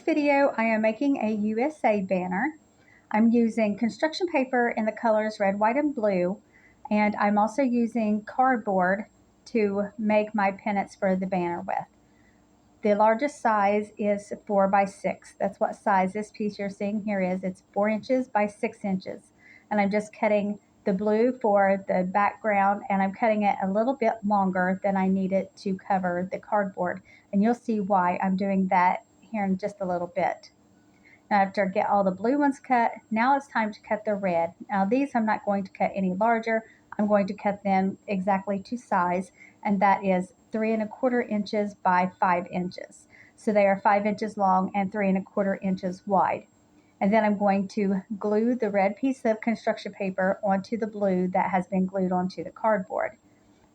video, I am making a USA banner. I'm using construction paper in the colors red, white, and blue, and I'm also using cardboard to make my pennants for the banner with. The largest size is 4 by 6. That's what size this piece you're seeing here is. It's 4 inches by 6 inches. And I'm just cutting the blue for the background, and I'm cutting it a little bit longer than I need it to cover the cardboard. And you'll see why I'm doing that here in just a little bit. Now after I get all the blue ones cut, now it's time to cut the red. Now these I'm not going to cut any larger. I'm going to cut them exactly to size, and that is 3 1/4 inches by 5 inches. So they are 5 inches long and 3 1/4 inches wide. And then I'm going to glue the red piece of construction paper onto the blue that has been glued onto the cardboard.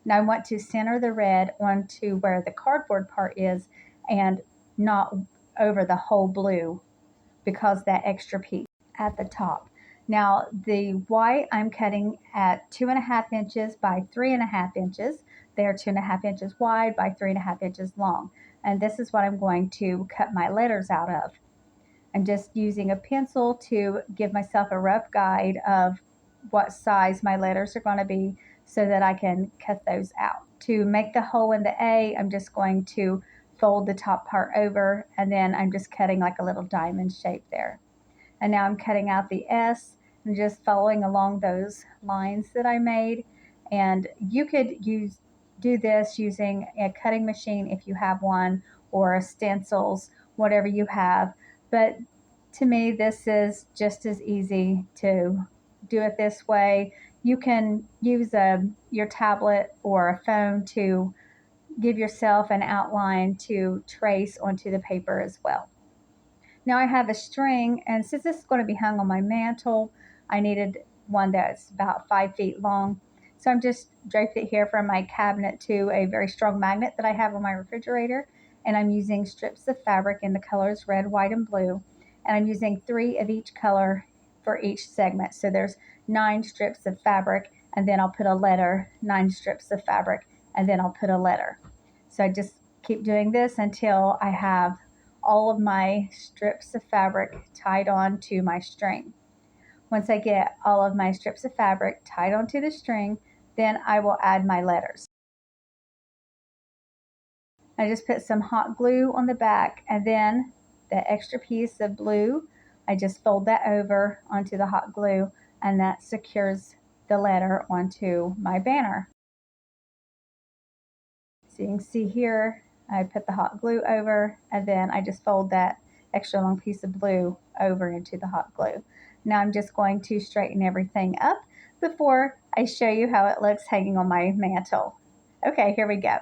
Now I want to center the red onto where the cardboard part is and not over the whole blue, because that extra piece at the top. Now the white I'm cutting at 2 1/2 inches by 3 1/2 inches. They are 2 1/2 inches wide by 3 1/2 inches long. And this is what I'm going to cut my letters out of. I'm just using a pencil to give myself a rough guide of what size my letters are going to be so that I can cut those out. To make the hole in the A, I'm just going to fold the top part over, and then I'm just cutting like a little diamond shape there. And now I'm cutting out the S and just following along those lines that I made. And you could do this using a cutting machine if you have one, or stencils, whatever you have. But to me, this is just as easy to do it this way. You can use your tablet or a phone to give yourself an outline to trace onto the paper as well. Now I have a string, and since this is going to be hung on my mantle, I needed one that's about 5 feet long. So I'm just draped it here from my cabinet to a very strong magnet that I have on my refrigerator. And I'm using strips of fabric in the colors red, white, and blue. And I'm using 3 of each color for each segment. So there's 9 strips of fabric, and then I'll put a letter, 9 strips of fabric, and then I'll put a letter. So I just keep doing this until I have all of my strips of fabric tied on to my string. Once I get all of my strips of fabric tied onto the string, then I will add my letters. I just put some hot glue on the back, and then the extra piece of blue, I just fold that over onto the hot glue, and that secures the letter onto my banner. So you can see here, I put the hot glue over, and then I just fold that extra long piece of blue over into the hot glue. Now I'm just going to straighten everything up before I show you how it looks hanging on my mantle. Okay, here we go.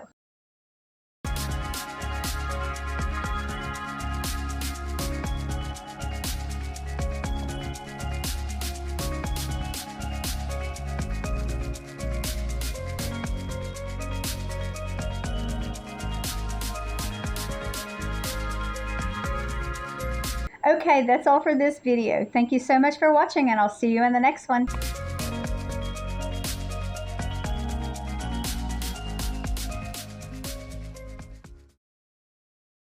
Okay, that's all for this video. Thank you so much for watching, and I'll see you in the next one.